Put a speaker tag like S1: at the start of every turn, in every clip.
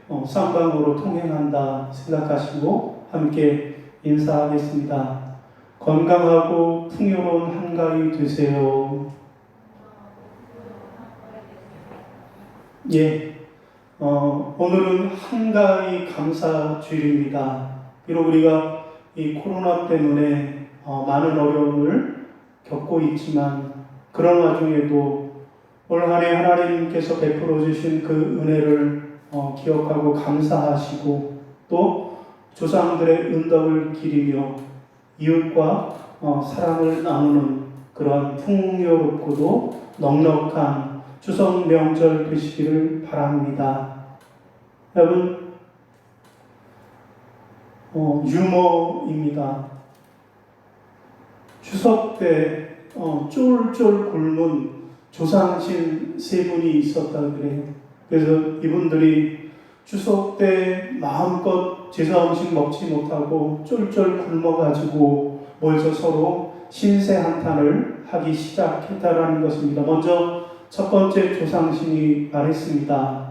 S1: 쌍방으로 통행한다 생각하시고 함께 인사하겠습니다. 건강하고 풍요로운 한가위 되세요. 예, 오늘은 한가위 감사주일입니다. 비록 우리가 이 코로나 때문에 많은 어려움을 겪고 있지만 그런 와중에도 올 한 해 하나님께서 베풀어 주신 그 은혜를 기억하고 감사하시고 또 조상들의 은덕을 기리며 이웃과 사랑을 나누는 그러한 풍요롭고도 넉넉한 추석 명절 되시기를 바랍니다. 여러분, 유머입니다. 추석 때 쫄쫄 굶은 조상신 세 분이 있었다 그래요. 그래서 이분들이 추석 때 마음껏 제사 음식 먹지 못하고 쫄쫄 굶어가지고 모여서 서로 신세 한탄을 하기 시작했다라는 것입니다. 먼저 첫 번째 조상신이 말했습니다.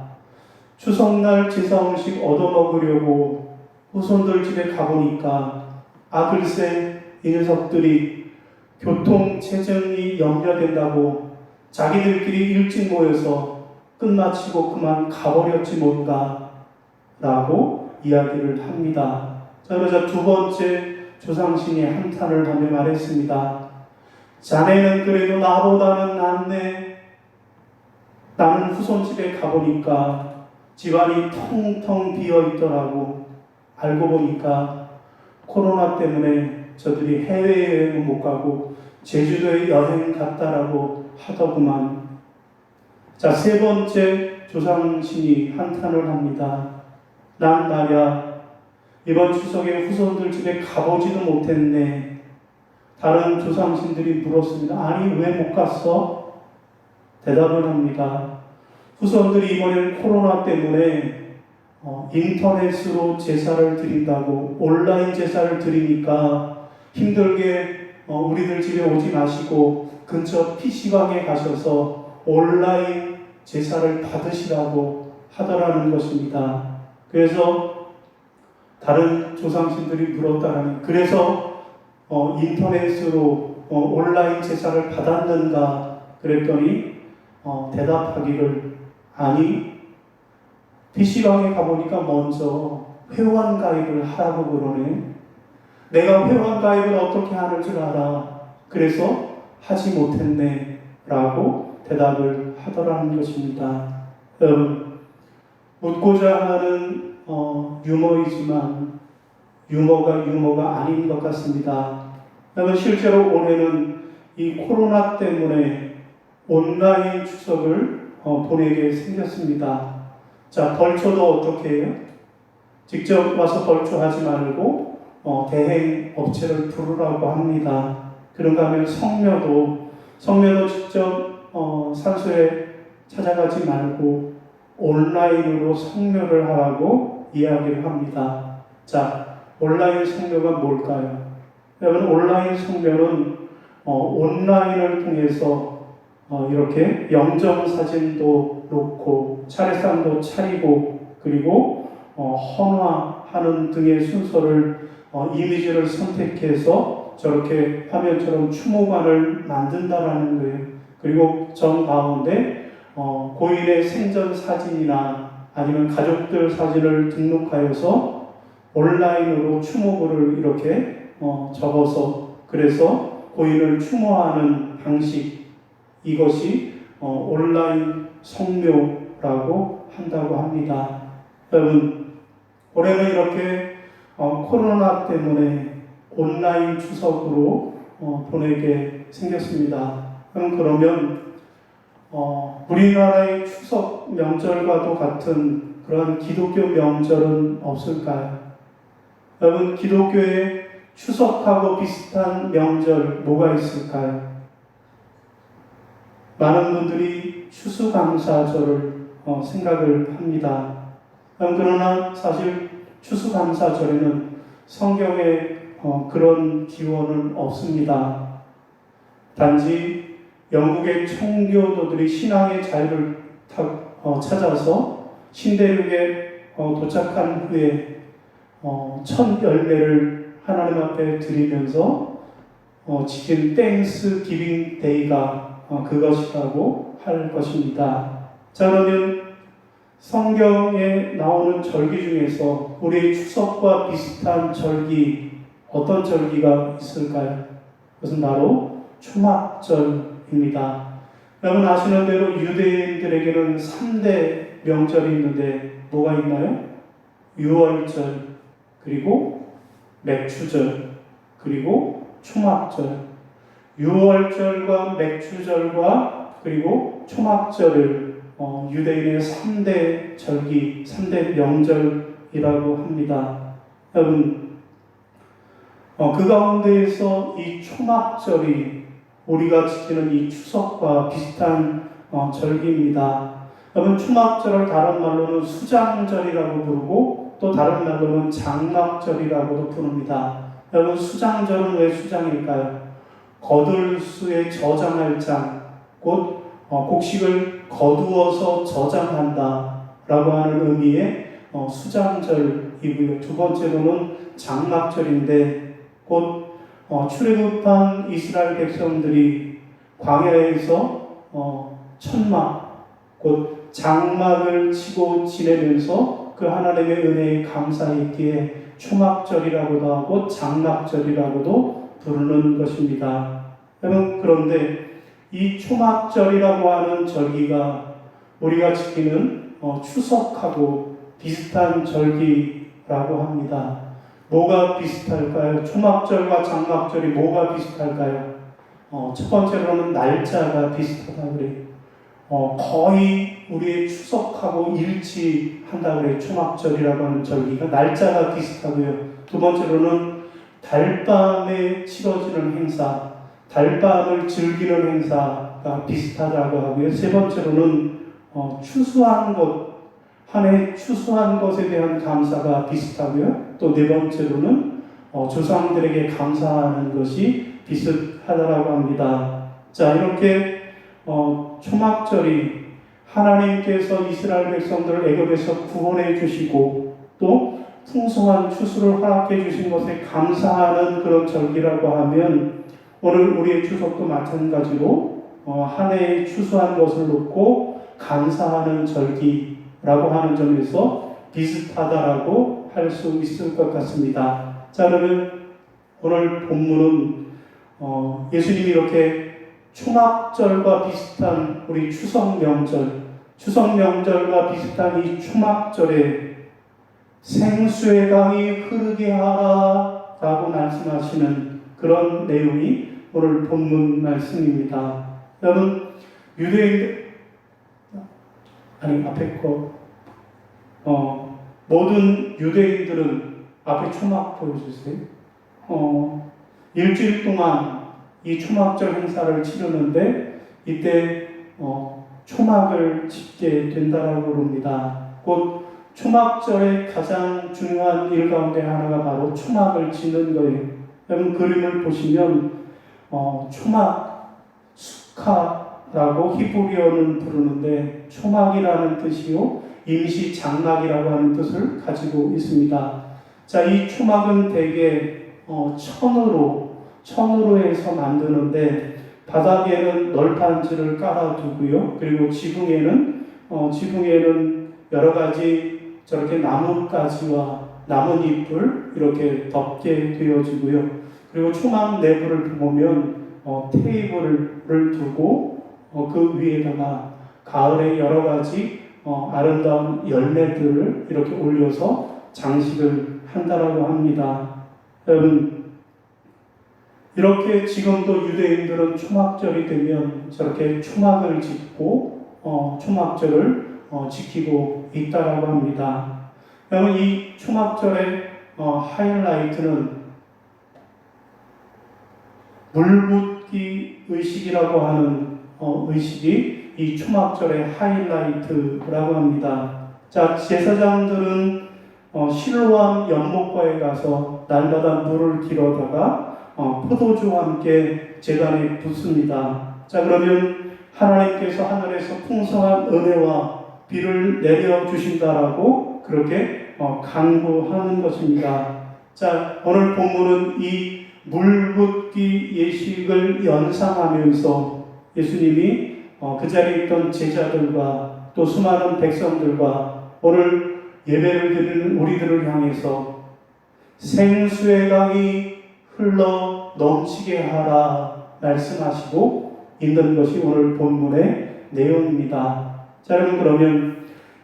S1: 추석날 제사 음식 얻어먹으려고 후손들 집에 가보니까 글쎄 이 녀석들이 교통 체증이 염려된다고 자기들끼리 일찍 모여서 끝마치고 그만 가버렸지 뭔가 라고 이야기를 합니다. 자, 그러자 두 번째 조상신이 한탄을 하며 말했습니다. 자네는 그래도 나보다는 낫네. 나는 후손 집에 가보니까 집안이 텅텅 비어 있더라고. 알고 보니까 코로나 때문에 저들이 해외여행은 못 가고 제주도에 여행 갔다라고 하더구만. 자, 세 번째 조상신이 한탄을 합니다. 난 말야 이번 추석에 후손들 집에 가보지도 못했네. 다른 조상신들이 물었습니다. 아니 왜 못 갔어? 대답을 합니다. 후손들이 이번엔 코로나 때문에 인터넷으로 제사를 드린다고 온라인 제사를 드리니까 힘들게 우리들 집에 오지 마시고 근처 PC방에 가셔서 온라인 제사를 받으시라고 하더라는 것입니다. 그래서 다른 조상신들이 물었다라니 그래서 인터넷으로 온라인 제사를 받았는가 그랬더니 대답하기를 아니 PC방에 가보니까 먼저 회원 가입을 하라고 그러네. 내가 회원 가입을 어떻게 하는 줄 알아. 그래서 하지 못했네 라고 대답을 하더라는 것입니다. 웃고자 하는 유머이지만 유머가 아닌 것 같습니다. 실제로 올해는 이 코로나 때문에 온라인 추석을 보내게 생겼습니다. 자, 벌초도 어떻게 해요? 직접 와서 벌초하지 말고 대행 업체를 부르라고 합니다. 그런가 하면 성묘도 직접 산소에 찾아가지 말고 온라인으로 성묘를 하라고 이야기를 합니다. 자, 온라인 성묘가 뭘까요? 여러분, 온라인 성묘는 온라인을 통해서 이렇게 영정 사진도 놓고 차례상도 차리고 그리고 헌화하는 등의 순서를 이미지를 선택해서 저렇게 화면처럼 추모관을 만든다라는 거예요. 그리고 정 가운데 고인의 생전 사진이나 아니면 가족들 사진을 등록하여서 온라인으로 추모글을 이렇게 적어서 그래서 고인을 추모하는 방식 이것이 온라인 성묘라고 한다고 합니다. 여러분, 올해는 이렇게 코로나 때문에 온라인 추석으로 보내게 생겼습니다. 그러면 우리나라의 추석 명절과도 같은 그런 기독교 명절은 없을까요? 여러분, 기독교의 추석하고 비슷한 명절 뭐가 있을까요? 많은 분들이 추수감사절을 생각을 합니다. 그러나 사실 추수감사절에는 성경에 그런 기원은 없습니다. 단지 영국의 청교도들이 신앙의 자유를 찾아서 신대륙의 도착한 후에 첫 열매를 하나님 앞에 드리면서 지킨 땡스 기빙 데이가 그것이라고 할 것입니다. 자, 그러면 성경에 나오는 절기 중에서 우리의 추석과 비슷한 절기, 어떤 절기가 있을까요? 그것은 바로 초막절입니다. 여러분 아시는 대로 유대인들에게는 3대 명절이 있는데 뭐가 있나요? 유월절, 그리고 맥추절, 그리고 초막절. 유월절과 맥추절과 그리고 초막절을 유대인의 3대 절기, 3대 명절이라고 합니다. 여러분, 그 가운데에서 이 초막절이 우리가 지키는 이 추석과 비슷한 절기입니다. 여러분, 초막절을 다른 말로는 수장절이라고 부르고 또 다른 말로는 장막절이라고도 부릅니다. 여러분, 수장절은 왜 수장일까요? 거둘 수에 저장할 장, 곧 곡식을 거두어서 저장한다 라고 하는 의미의 수장절이고요. 두 번째로는 장막절인데 곧 출애굽한 이스라엘 백성들이 광야에서 천막, 곧 장막을 치고 지내면서 그 하나님의 은혜에 감사했기에 초막절이라고도 하고 장막절이라고도 부르는 것입니다. 여러분, 그런데 이 초막절이라고 하는 절기가 우리가 지키는 추석하고 비슷한 절기라고 합니다. 뭐가 비슷할까요? 초막절과 장막절이 뭐가 비슷할까요? 첫 번째로는 날짜가 비슷하다 그래요. 거의 우리의 추석하고 일치한다 그래요. 초막절이라고 하는 절기가 날짜가 비슷하고요. 두 번째로는 달밤에 치러지는 행사, 달밤을 즐기는 행사가 비슷하다고 하고요. 세 번째로는 추수한 것, 한 해 추수한 것에 대한 감사가 비슷하고요. 또 네 번째로는 조상들에게 감사하는 것이 비슷하다고 합니다. 자, 이렇게 초막절이 하나님께서 이스라엘 백성들을 애굽에서 구원해 주시고 또 풍성한 추수를 허락해 주신 것에 감사하는 그런 절기라고 하면 오늘 우리의 추석도 마찬가지로 한 해에 추수한 것을 놓고 감사하는 절기라고 하는 점에서 비슷하다라고 할 수 있을 것 같습니다. 자, 그러면 오늘 본문은 예수님이 이렇게 초막절과 비슷한 우리 추석 명절과 비슷한 이 초막절에 생수의 강이 흐르게 하라 라고 말씀하시는 그런 내용이 오늘 본문 말씀입니다. 여러분, 앞에 모든 유대인들은 앞에 초막 보여주세요. 일주일 동안 이 초막절 행사를 치르는데 이때 초막을 짓게 된다라고 그럽니다. 곧 초막절의 가장 중요한 일 가운데 하나가 바로 초막을 짓는 거예요. 여러분 그림을 보시면 초막, 수카라고 히브리어는 부르는데 초막이라는 뜻이요 임시 장막이라고 하는 뜻을 가지고 있습니다. 자, 이 초막은 대개 천으로 해서 만드는데 바닥에는 널판지를 깔아두고요. 그리고 지붕에는 여러 가지 저렇게 나뭇가지와 나뭇잎을 이렇게 덮게 되어지고요. 그리고 초막 내부를 보면 테이블을 두고 그 위에다가 가을에 여러 가지 아름다운 열매들을 이렇게 올려서 장식을 한다라고 합니다. 여러분, 이렇게 지금도 유대인들은 초막절이 되면 저렇게 초막을 짓고 초막절을 지키고 있다라고 합니다. 여러분, 이 초막절의 하이라이트는 물붓기 의식이라고 하는 의식이 이 초막절의 하이라이트라고 합니다. 자, 제사장들은 실로암 연못가에 가서 날마다 물을 길어다가 포도주와 함께 제단에 붓습니다. 자, 그러면 하나님께서 하늘에서 풍성한 은혜와 비를 내려주신다라고 그렇게 강구하는 것입니다. 자, 오늘 본문은 이 물붓기 예식을 연상하면서 예수님이 그 자리에 있던 제자들과 또 수많은 백성들과 오늘 예배를 드리는 우리들을 향해서 생수의 강이 흘러 넘치게 하라 말씀하시고 있는 것이 오늘 본문의 내용입니다. 자, 여러분, 그러면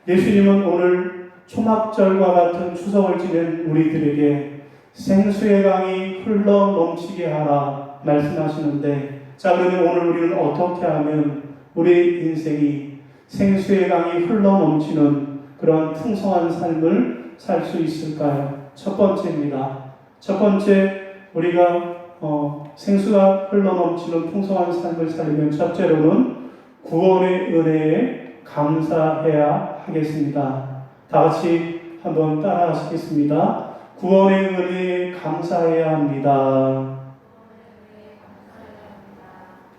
S1: 예수님은 오늘 초막절과 같은 추석을 지낸 우리들에게 생수의 강이 흘러 넘치게 하라 말씀하시는데, 자, 그러면 오늘 우리는 어떻게 하면 우리 인생이 생수의 강이 흘러 넘치는 그런 풍성한 삶을 살 수 있을까요? 첫 번째입니다. 첫 번째, 우리가 생수가 흘러 넘치는 풍성한 삶을 살려면 첫째로는 구원의 은혜에 감사해야 하겠습니다. 다 같이 한번 따라 하시겠습니다. 구원의 은혜에 감사해야 합니다.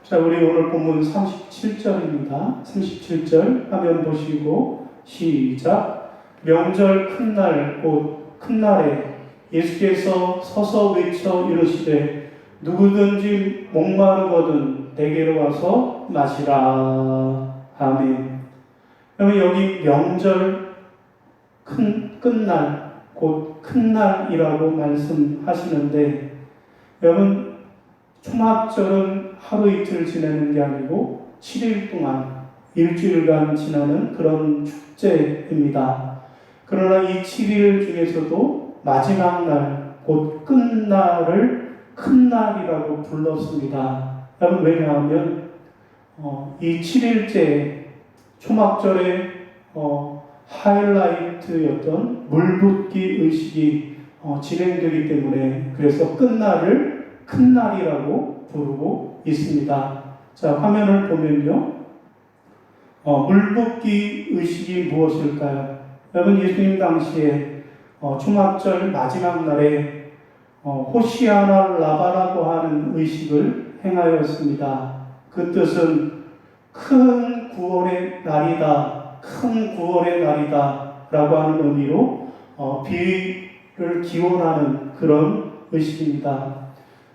S1: 자, 우리 오늘 본문 37절입니다. 37절 화면 보시고 시작. 명절 큰날 곧 큰날에 예수께서 서서 외쳐 이르시되 누구든지 목마르거든 내게로 와서 마시라. 아멘. 그러면 여기 명절 끝날 곧 큰날이라고 말씀하시는데, 여러분, 초막절은 하루 이틀 지내는 게 아니고 7일 동안 일주일간 지나는 그런 축제입니다. 그러나 이 7일 중에서도 마지막 날, 곧 끝날을 큰날이라고 불렀습니다. 여러분, 왜냐하면 이 7일째 초막절의 하이라이트였던 물붓기 의식이 진행되기 때문에, 그래서 끝날을 큰날이라고 부르고 있습니다. 자, 화면을 보면요, 물붓기 의식이 무엇일까요? 여러분, 예수님 당시에 초막절 마지막 날에 호시아나 라바라고 하는 의식을 행하였습니다. 그 뜻은 큰 구원의 날이다, 큰 구원의 날이다 라고 하는 의미로 비를 기원하는 그런 의식입니다.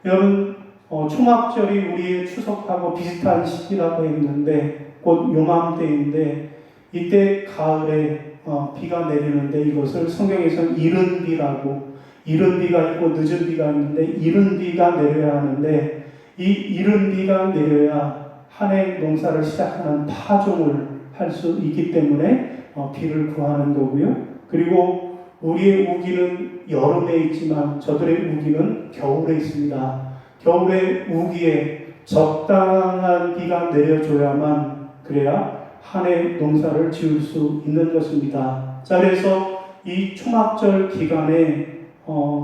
S1: 여러분, 초막절이 우리의 추석하고 비슷한 시기라고 했는데 곧 요맘때인데, 이때 가을에 비가 내리는데 이것을 성경에서는 이른 비라고, 이른 비가 있고 늦은 비가 있는데 이른 비가 내려야 하는데, 이 이른 비가 내려야 한 해 농사를 시작하는 파종을 할 수 있기 때문에 비를 구하는 거고요. 그리고 우리의 우기는 여름에 있지만 저들의 우기는 겨울에 있습니다. 겨울의 우기에 적당한 비가 내려줘야만, 그래야 한 해 농사를 지을 수 있는 것입니다. 자, 그래서 이 초막절 기간에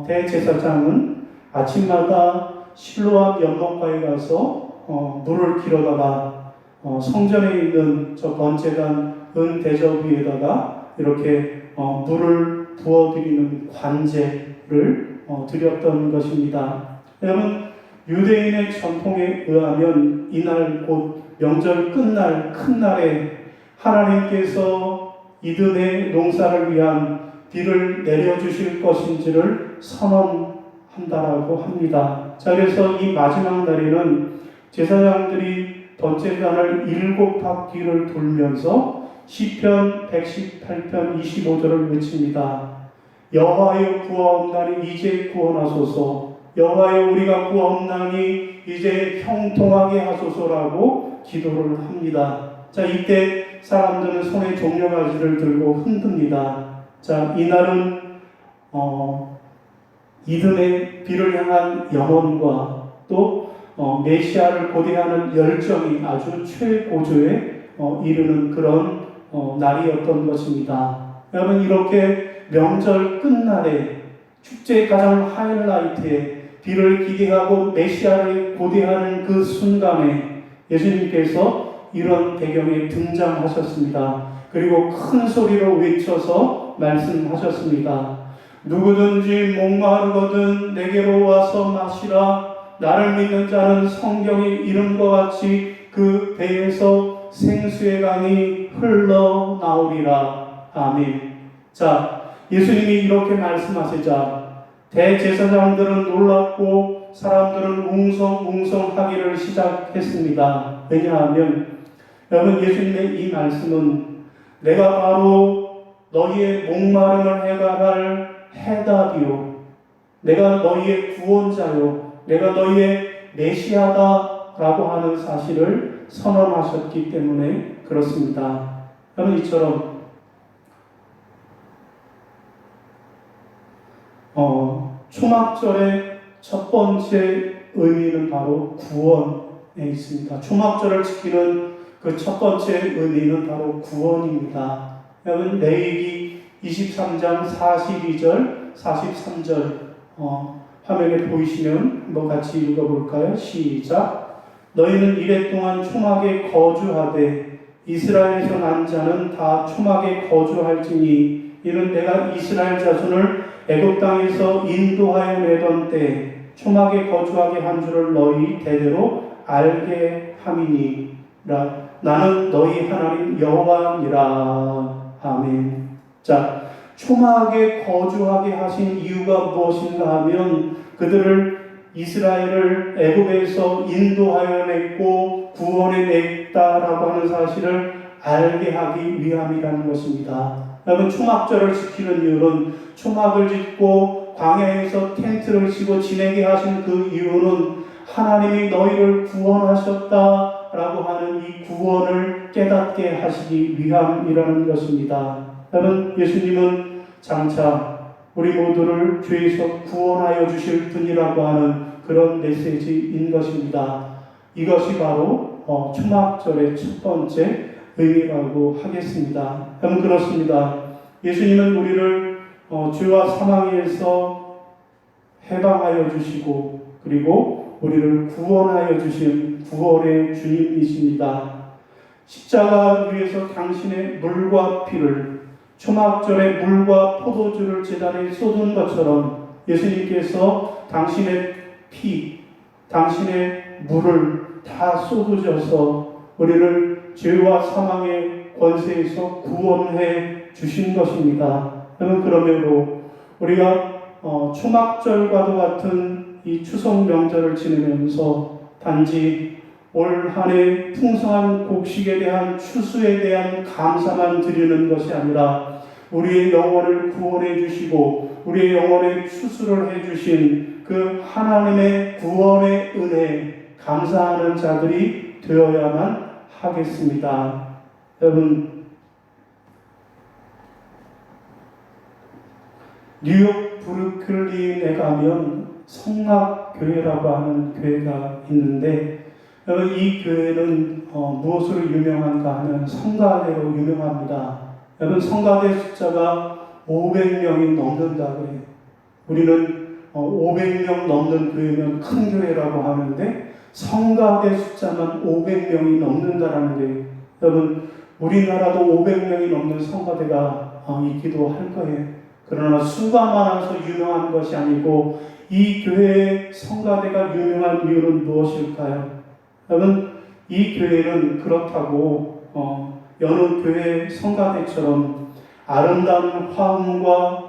S1: 대제사장은 아침마다 실로암 연못가에 가서 물을 길어다가 성전에 있는 저 번제단 은 대접 위에다가 이렇게 물을 부어드리는 관제를 드렸던 것입니다. 여러분, 유대인의 전통에 의하면 이날 곧 명절 끝날 큰날에 하나님께서 이듬해 농사를 위한 비를 내려주실 것인지를 선언한다라고 합니다. 자, 그래서 이 마지막 날에는 제사장들이 번제단을 7바퀴를 돌면서 시편 118편 25절을 외칩니다. 여호와여 구하옵나니 이제 구원하소서, 여호와여 우리가 구하옵나니 이제 형통하게 하소서라고 기도를 합니다. 자, 이때 사람들은 손에 종려가지를 들고 흔듭니다. 자, 이날은 이듬해 비를 향한 염원과 또 메시아를 고대하는 열정이 아주 최고조에 이르는 그런 날이었던 것입니다. 여러분, 이렇게 명절 끝날에 축제의 가장 하이라이트에 비를 기대하고 메시아를 고대하는 그 순간에 예수님께서 이런 배경에 등장하셨습니다. 그리고 큰 소리로 외쳐서 말씀하셨습니다. 누구든지 목마르거든 내게로 와서 마시라. 나를 믿는 자는 성경의 이름과 같이 그 배에서 생수의 강이 흘러나오리라. 아멘. 자, 예수님이 이렇게 말씀하시자 대제사장들은 놀랐고 사람들은 웅성웅성하기를 시작했습니다. 왜냐하면 여러분, 예수님의 이 말씀은 내가 바로 너희의 목마름을 해결할 해답이요, 내가 너희의 구원자요, 내가 너희의 메시아다라고 하는 사실을 선언하셨기 때문에 그렇습니다. 여러분, 이처럼 초막절의 첫 번째 의미는 바로 구원에 있습니다. 초막절을 지키는 그 첫 번째 의미는 바로 구원입니다. 여러분, 레위기 23장 42절, 43절 화면에 보이시면 한번 같이 읽어볼까요? 시작. 너희는 이래 동안 초막에 거주하되 이스라엘에서 난 자는 다 초막에 거주할지니 이는 내가 이스라엘 자손을 애굽 땅에서 인도하여 내던 때 초막에 거주하게 한 줄을 너희 대대로 알게 함이니라. 나는 너희 하나님 여호와니라. 아멘. 자, 초막에 거주하게 하신 이유가 무엇인가 하면 그들을 이스라엘을 애굽에서 인도하여 냈고 구원해 냈다라고 하는 사실을 알게 하기 위함이라는 것입니다. 여러분, 초막절을 지키는 이유는 초막을 짓고 광야에서 텐트를 치고 지내게 하신 그 이유는 하나님이 너희를 구원하셨다라고 하는 이 구원을 깨닫게 하시기 위함이라는 것입니다. 여러분, 예수님은 장차 우리 모두를 죄에서 구원하여 주실 분이라고 하는 그런 메시지인 것입니다. 이것이 바로 초막절의 첫 번째 의미라고 하겠습니다. 여러분, 그렇습니다. 예수님은 우리를 죄와 사망에서 해방하여 주시고 그리고 우리를 구원하여 주신 구원의 주님이십니다. 십자가 위에서 당신의 물과 피를 초막절의 물과 포도주를 제단에 쏟은 것처럼 예수님께서 당신의 피, 당신의 물을 다 쏟으셔서 우리를 죄와 사망의 권세에서 구원해 주신 것입니다. 여러분, 그러므로 우리가 초막절과도 같은 이 추석 명절을 지내면서 단지 올 한 해 풍성한 곡식에 대한 추수에 대한 감사만 드리는 것이 아니라 우리의 영혼을 구원해 주시고 우리의 영혼의 추수를 해 주신 그 하나님의 구원의 은혜에 감사하는 자들이 되어야만 하겠습니다. 여러분, 뉴욕 브루클린에 가면 성락교회라고 하는 교회가 있는데 여러분, 이 교회는 무엇으로 유명한가 하면 성가대로 유명합니다. 여러분, 성가대 숫자가 500명이 넘는다 그래요. 우리는 500명 넘는 교회면 큰 교회라고 하는데 성가대 숫자만 500명이 넘는다라는 게, 여러분, 우리나라도 500명이 넘는 성가대가 있기도 할 거예요. 그러나 수가 많아서 유명한 것이 아니고 이 교회의 성가대가 유명한 이유는 무엇일까요? 여러분, 이 교회는 그렇다고 여느 교회 성가대처럼 아름다운 화음과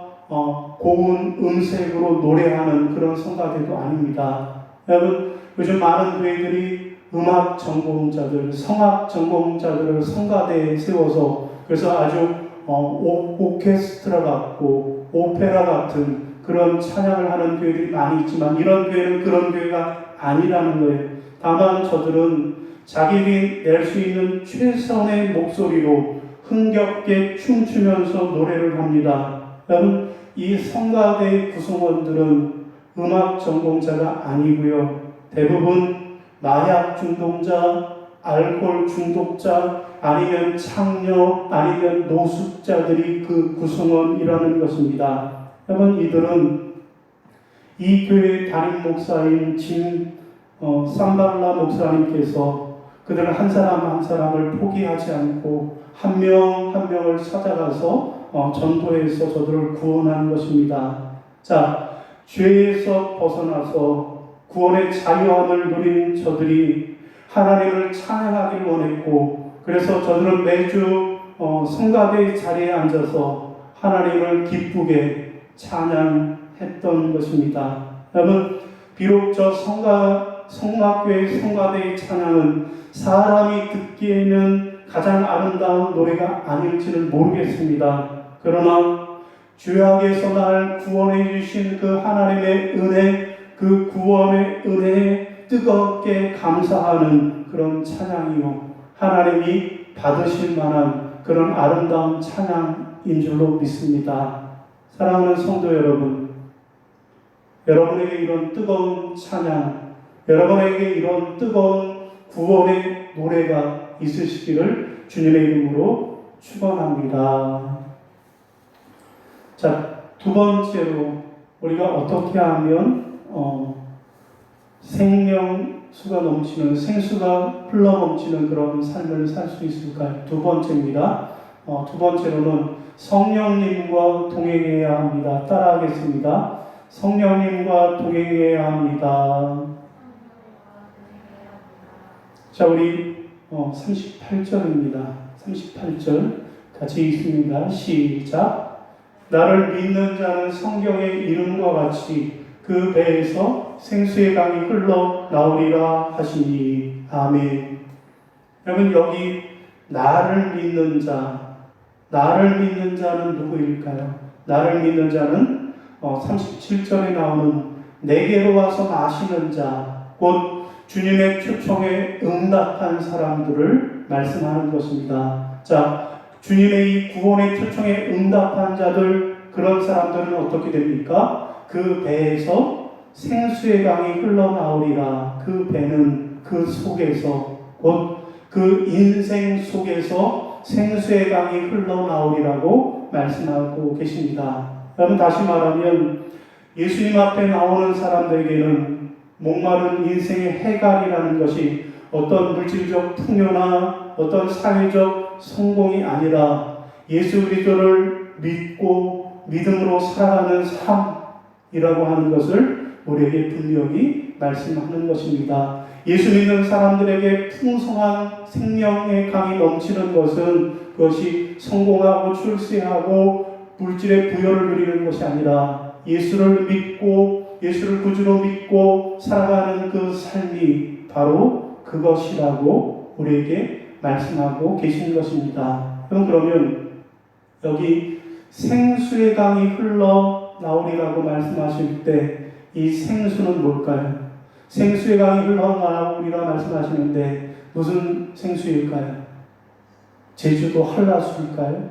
S1: 고운 음색으로 노래하는 그런 성가대도 아닙니다. 여러분, 요즘 많은 교회들이 음악 전공자들, 성악 전공자들을 성가대에 세워서 그래서 아주 오케스트라 같고 오페라 같은 그런 찬양을 하는 교회들이 많이 있지만 이런 교회는 그런 교회가 아니라는 거예요. 다만 저들은 자기들이 낼 수 있는 최선의 목소리로 흥겹게 춤추면서 노래를 합니다. 여러분, 이 성가대의 구성원들은 음악 전공자가 아니고요. 대부분 마약 중독자, 알코올 중독자, 아니면 창녀, 아니면 노숙자들이 그 구성원이라는 것입니다. 여러분, 이들은 이 교회의 담임 목사인 삼발라 목사님께서 그들을 한 사람 한 사람을 포기하지 않고 한 명 한 명을 찾아가서 전도해서 저들을 구원한 것입니다. 자, 죄에서 벗어나서 구원의 자유함을 누린 저들이 하나님을 찬양하길 원했고 그래서 저들은 매주 성가대 자리에 앉아서 하나님을 기쁘게 찬양했던 것입니다. 여러분, 비록 저 성막교회 성가대의 찬양은 사람이 듣기에는 가장 아름다운 노래가 아닐지는 모르겠습니다. 그러나 죄악에서 날 구원해 주신 그 하나님의 은혜, 그 구원의 은혜에 뜨겁게 감사하는 그런 찬양이요, 하나님이 받으실 만한 그런 아름다운 찬양인 줄로 믿습니다. 사랑하는 성도 여러분, 여러분에게 이런 뜨거운 찬양, 여러분에게 이런 뜨거운 구원의 노래가 있으시기를 주님의 이름으로 축원합니다. 자, 두 번째로 우리가 어떻게 하면 생명수가 넘치는, 생수가 흘러넘치는 그런 삶을 살 수 있을까요? 두 번째입니다. 두 번째로는 성령님과 동행해야 합니다. 따라하겠습니다. 성령님과 동행해야 합니다. 자, 우리 38절입니다. 38절 같이 읽습니다. 시작. 나를 믿는 자는 성경의 이름과 같이 그 배에서 생수의 강이 흘러 나오리라 하시니. 아멘. 여러분, 여기 나를 믿는 자는 누구일까요? 나를 믿는 자는 37절에 나오는 내게로 와서 마시는 자, 곧 주님의 초청에 응답한 사람들을 말씀하는 것입니다. 자, 주님의 이 구원의 초청에 응답한 자들, 그런 사람들은 어떻게 됩니까? 그 배에서 생수의 강이 흘러나오리라. 그 배는 그 속에서, 곧 그 인생 속에서 생수의 강이 흘러나오리라고 말씀하고 계십니다. 여러분, 다시 말하면 예수님 앞에 나오는 사람들에게는 목마른 인생의 해갈이라는 것이 어떤 물질적 풍요나 어떤 사회적 성공이 아니라 예수 그리스도를 믿고 믿음으로 살아가는 삶이라고 하는 것을 우리에게 분명히 말씀하는 것입니다. 예수 믿는 사람들에게 풍성한 생명의 강이 넘치는 것은 그것이 성공하고 출세하고 물질의 부여를 누리는 것이 아니라 예수를 믿고 예수를 구주로 믿고 살아가는 그 삶이 바로 그것이라고 우리에게 말씀하고 계시는 것입니다. 그러면 여기 생수의 강이 흘러 나오리라고 말씀하실 때 이 생수는 뭘까요? 생수의 강이 흘러 나오리라 말씀하시는데 무슨 생수일까요? 제주도 한라수일까요?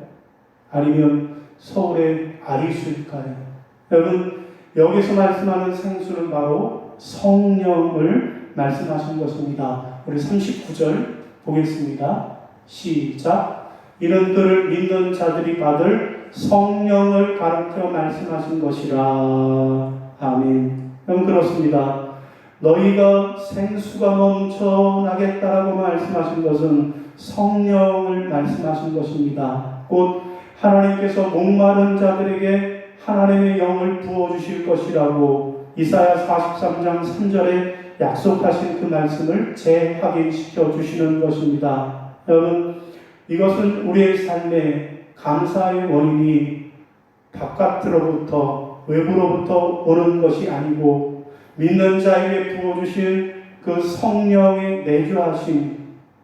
S1: 아니면 서울의 아리수일까요? 여러분, 여기서 말씀하는 생수는 바로 성령을 말씀하신 것입니다. 우리 39절 보겠습니다. 시작. 이는 그를 믿는 자들이 받을 성령을 가르쳐 말씀하신 것이라. 아멘. 그럼 그렇습니다. 너희가 생수가 넘쳐나겠다라고 말씀하신 것은 성령을 말씀하신 것입니다. 곧 하나님께서 목마른 자들에게 하나님의 영을 부어주실 것이라고 이사야 43장 3절에 약속하신 그 말씀을 재확인시켜 주시는 것입니다. 여러분, 이것은 우리의 삶에 감사의 원인이 바깥으로부터 외부로부터 오는 것이 아니고 믿는 자에게 부어주신 그 성령의 내주하심,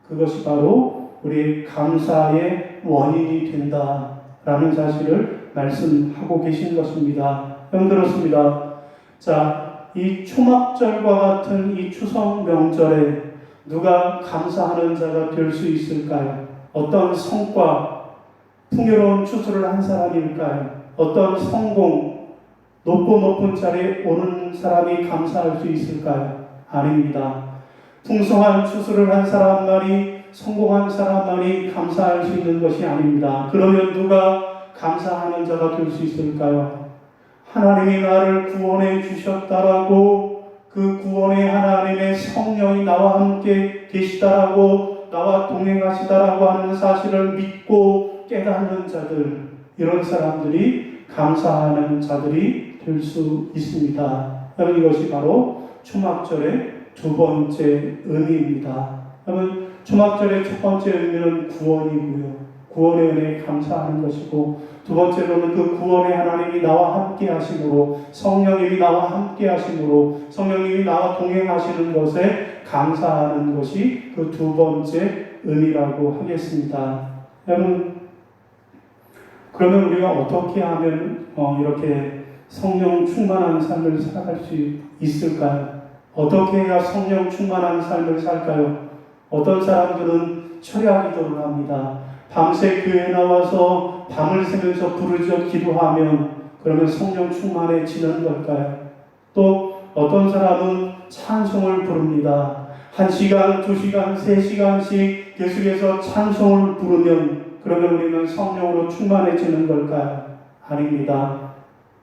S1: 그것이 바로 우리의 감사의 원인이 된다라는 사실을 말씀하고 계신 것입니다. 그렇습니다. 자, 이 초막절과 같은 이 추석 명절에 누가 감사하는 자가 될 수 있을까요? 어떤 성과, 풍요로운 추수를 한 사람일까요? 어떤 성공, 높은 자리에 오는 사람이 감사할 수 있을까요? 아닙니다. 풍성한 추수를 한 사람만이, 성공한 사람만이 감사할 수 있는 것이 아닙니다. 그러면 누가 감사하는 자가 될 수 있을까요? 하나님이 나를 구원해 주셨다라고, 그 구원의 하나님의 성령이 나와 함께 계시다라고, 나와 동행하시다라고 하는 사실을 믿고 깨닫는 자들, 이런 사람들이 감사하는 자들이 될 수 있습니다. 여러분, 이것이 바로 초막절의 두 번째 의미입니다. 여러분, 초막절의 첫 번째 의미는 구원이고요. 구원의 은혜에 감사하는 것이고, 두 번째로는 그 구원의 하나님이 나와 함께 하심으로, 성령님이 나와 함께 하심으로, 성령님이 나와 동행하시는 것에 감사하는 것이 그 두 번째 의미라고 하겠습니다. 여러분, 그러면 우리가 어떻게 하면 이렇게 성령 충만한 삶을 살아갈 수 있을까요? 어떻게 해야 성령 충만한 삶을 살까요? 어떤 사람들은 철야 기도를 합니다. 밤새 교회에 나와서 밤을 새면서 부르짖어 기도하면 그러면 성령 충만해지는 걸까요? 또 어떤 사람은 찬송을 부릅니다. 1시간, 2시간, 3시간씩 계속해서 찬송을 부르면 그러면 우리는 성령으로 충만해지는 걸까요? 아닙니다.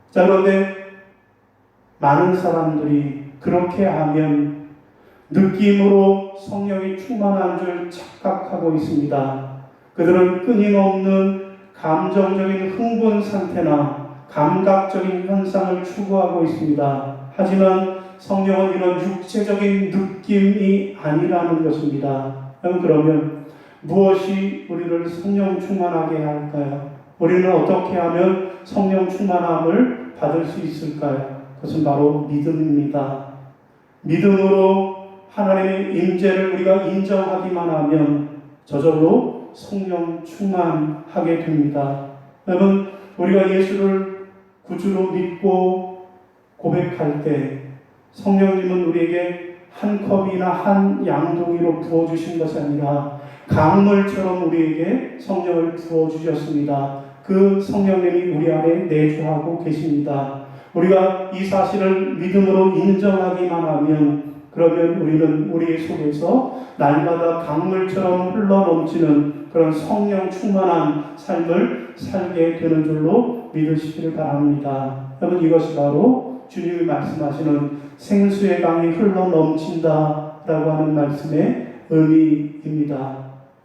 S1: 자, 그런데 많은 사람들이 그렇게 하면 느낌으로 성령이 충만한 줄 착각하고 있습니다. 그들은 끊임없는 감정적인 흥분 상태나 감각적인 현상을 추구하고 있습니다. 하지만 성령은 이런 육체적인 느낌이 아니라는 것입니다. 그러면 무엇이 우리를 성령 충만하게 할까요? 우리는 어떻게 하면 성령 충만함을 받을 수 있을까요? 그것은 바로 믿음입니다. 믿음으로 하나님의 임재를 우리가 인정하기만 하면 저절로 성령 충만하게 됩니다. 여러분, 우리가 예수를 구주로 믿고 고백할 때 성령님은 우리에게 한 컵이나 한 양동이로 부어주신 것이 아니라 강물처럼 우리에게 성령을 부어주셨습니다. 그 성령님이 우리 안에 내주하고 계십니다. 우리가 이 사실을 믿음으로 인정하기만 하면 그러면 우리는 우리 속에서 날마다 강물처럼 흘러넘치는 그런 성령 충만한 삶을 살게 되는 줄로 믿으시기를 바랍니다. 여러분, 이것이 바로 주님이 말씀하시는 생수의 강이 흘러넘친다 라고 하는 말씀의 의미입니다.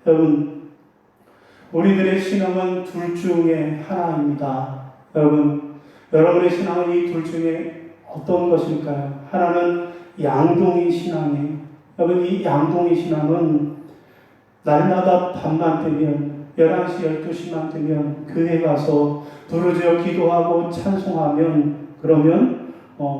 S1: 여러분, 우리들의 신앙은 둘 중에 하나입니다. 여러분의 신앙은 이 둘 중에 어떤 것일까요? 하나는 양동이 신앙이에요. 여러분, 이 양동이 신앙은 날마다 밤만 되면 11시, 12시만 되면 교회 가서 부르짖어 기도하고 찬송하면 그러면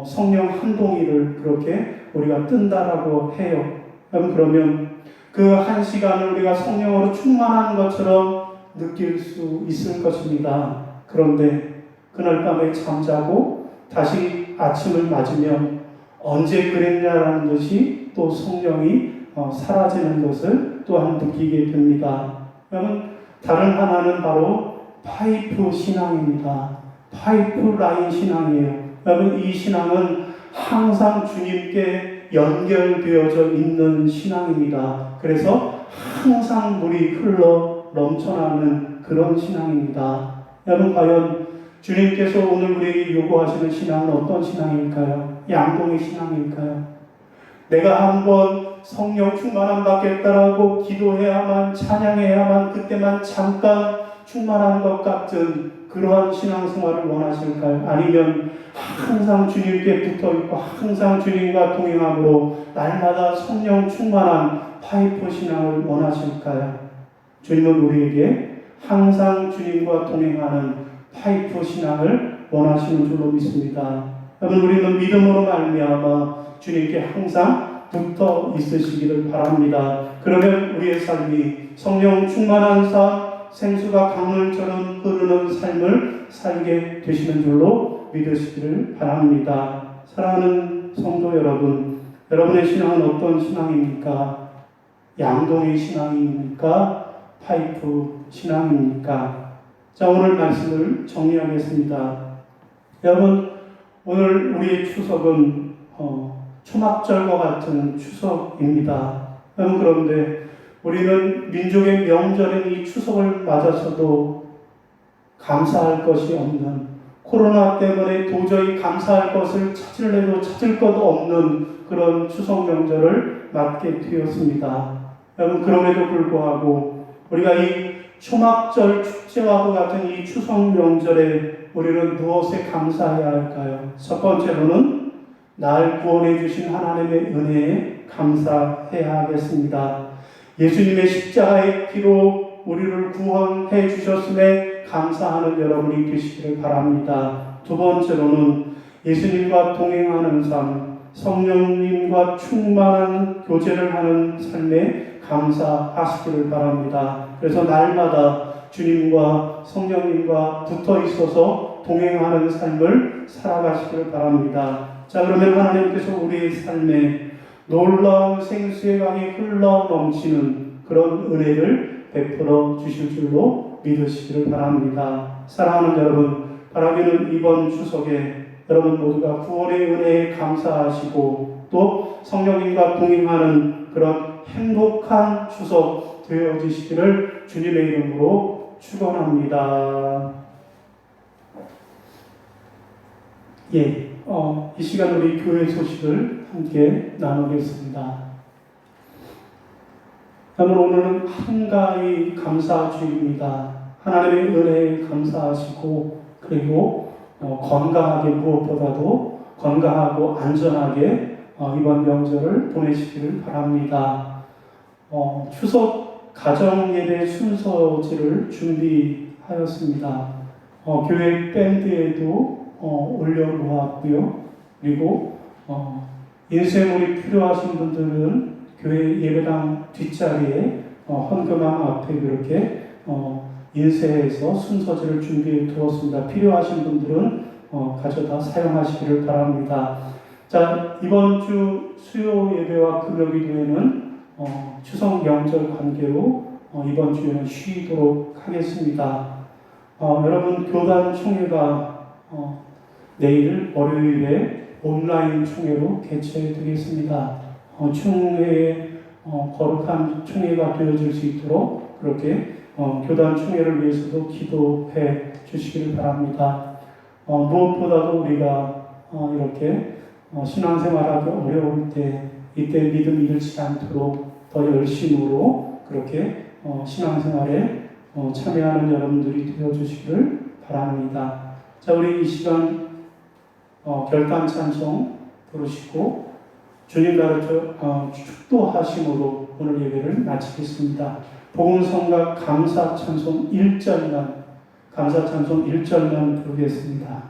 S1: 성령 한 동이를 그렇게 우리가 뜬다라고 해요. 그러면 그 한 시간을 우리가 성령으로 충만한 것처럼 느낄 수 있을 것입니다. 그런데 그날 밤에 잠자고 다시 아침을 맞으면 언제 그랬냐라는 것이 또 성령이 사라지는 것을 또한 느끼게 됩니다. 여러분, 다른 하나는 바로 파이프 신앙입니다. 파이프 라인 신앙이에요. 여러분, 이 신앙은 항상 주님께 연결되어져 있는 신앙입니다. 그래서 항상 물이 흘러 넘쳐나는 그런 신앙입니다. 여러분, 과연 주님께서 오늘 우리에게 요구하시는 신앙은 어떤 신앙일까요? 양동의 신앙일까요? 내가 한번 성령 충만함 받겠다라고 기도해야만, 찬양해야만, 그때만 잠깐 충만한 것 같은 그러한 신앙생활을 원하실까요? 아니면 항상 주님께 붙어있고 항상 주님과 동행함으로 날마다 성령 충만한 파이프 신앙을 원하실까요? 주님은 우리에게 항상 주님과 동행하는 파이프 신앙을 원하시는 줄로 믿습니다. 여러분, 우리는 믿음으로 말미암아 주님께 항상 붙어 있으시기를 바랍니다. 그러면 우리의 삶이 성령 충만한 삶, 생수가 강물처럼 흐르는 삶을 살게 되시는 줄로 믿으시기를 바랍니다. 사랑하는 성도 여러분, 여러분의 신앙은 어떤 신앙입니까? 양동의 신앙입니까? 파이프 신앙입니까? 자, 오늘 말씀을 정리하겠습니다. 여러분, 오늘 우리의 추석은 초막절과 같은 추석입니다. 여러분, 그런데 우리는 민족의 명절인 이 추석을 맞아서도 감사할 것이 없는, 코로나 때문에 도저히 감사할 것을 찾으려도 찾을 것 없는 그런 추석 명절을 맞게 되었습니다. 여러분, 그럼에도 불구하고 우리가 이 초막절 축제와도 같은 이 추석 명절에 우리는 무엇에 감사해야 할까요? 첫 번째로는 날 구원해 주신 하나님의 은혜에 감사해야 하겠습니다. 예수님의 십자가의 피로 우리를 구원해 주셨음에 감사하는 여러분이 되시기를 바랍니다. 두 번째로는 예수님과 동행하는 삶, 성령님과 충만한 교제를 하는 삶에 감사하시기를 바랍니다. 그래서 날마다 주님과 성령님과 붙어 있어서 동행하는 삶을 살아가시기를 바랍니다. 자, 그러면 하나님께서 우리의 삶에 놀라운 생수의 강이 흘러 넘치는 그런 은혜를 베풀어 주실 줄로 믿으시기를 바랍니다. 사랑하는 여러분, 바라기는 이번 추석에 여러분 모두가 구원의 은혜에 감사하시고 또 성령님과 동행하는 그런 행복한 추석 되어지시기를 주님의 이름으로 축원합니다. 이 시간 우리 교회 소식을 함께 나누겠습니다. 오늘은 한가위 감사주일입니다. 하나님의 은혜에 감사하시고 그리고 건강하게 무엇보다도 건강하고 안전하게 이번 명절을 보내시기를 바랍니다. 추석 가정예배 순서지를 준비하였습니다. 교회 밴드에도 올려놓았고요. 그리고 인쇄물이 필요하신 분들은 교회 예배당 뒷자리에 헌금함 앞에 그렇게 인쇄해서 순서지를 준비해 두었습니다. 필요하신 분들은 가져다 사용하시기를 바랍니다. 자, 이번 주 수요 예배와 금요기도에는 추석 명절 관계로 이번 주에는 쉬도록 하겠습니다. 여러분 교단 총회가 내일 월요일에 온라인 총회로 개최되겠습니다. 총회에 거룩한 총회가 되어질 수 있도록 그렇게 교단 총회를 위해서도 기도해 주시기를 바랍니다. 무엇보다도 우리가 이렇게 신앙생활하기 어려울 때 이때 믿음 잃지 않도록 더 열심으로 그렇게 신앙생활에 참여하는 여러분들이 되어주시기를 바랍니다. 자, 우리 이 시간 결단 찬송 부르시고 주님 가르쳐 축도하심으로 오늘 예배를 마치겠습니다. 복음성가 감사 찬송 1절만 부르겠습니다.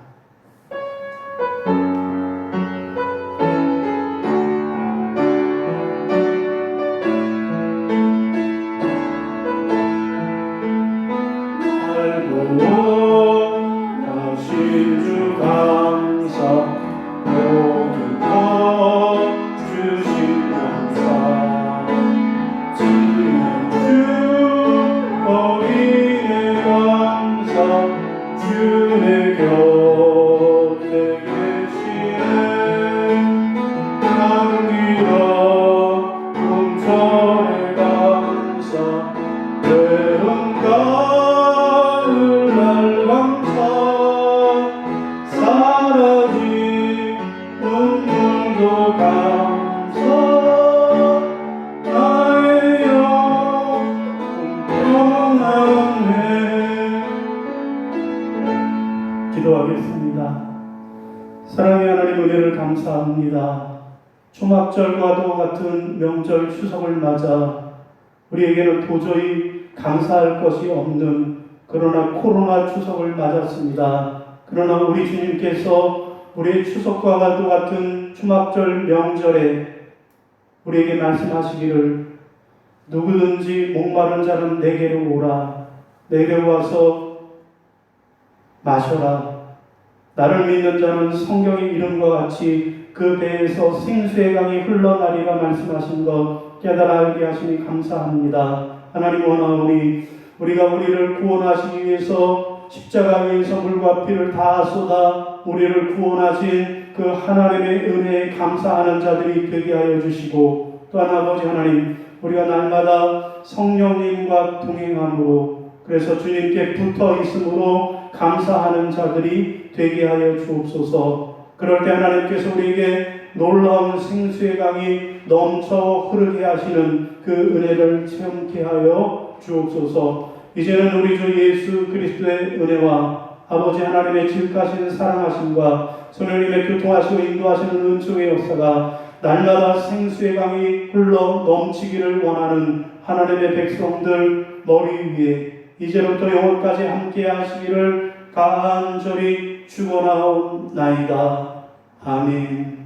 S1: 기도하겠습니다. 사랑의 하나님, 은혜를 감사합니다. 초막절과도 같은 명절 추석을 맞아 우리에게는 도저히 감사할 것이 없는 그러나 코로나 추석을 맞았습니다. 그러나 우리 주님께서 우리의 추석과도 같은 초막절 명절에 우리에게 말씀하시기를 누구든지 목마른 자는 내게로 오라. 내게로 와서 마셔라. 나를 믿는 자는 성경의 이름과 같이 그 배에서 생수의 강이 흘러나리라 말씀하신 것 깨달아 알게 하시니 감사합니다. 하나님 원하오니 우리가 우리를 구원하시기 위해서 십자가 위에서 물과 피를 다 쏟아 우리를 구원하신 그 하나님의 은혜에 감사하는 자들이 되게 하여 주시고 또한 아버지 하나님, 우리가 날마다 성령님과 동행함으로 그래서 주님께 붙어 있음으로 감사하는 자들이 되게 하여 주옵소서. 그럴 때 하나님께서 우리에게 놀라운 생수의 강이 넘쳐 흐르게 하시는 그 은혜를 체험케 하여 주옵소서. 이제는 우리 주 예수 그리스도의 은혜와 아버지 하나님의 지극하신 사랑하심과 성령님의 교통하시고 인도하시는 은총의 역사가 날마다 생수의 강이 흘러 넘치기를 원하는 하나님의 백성들 머리 위에 이제부터 영원까지 함께 하시기를 간절히 축원하옵나이다. 아멘.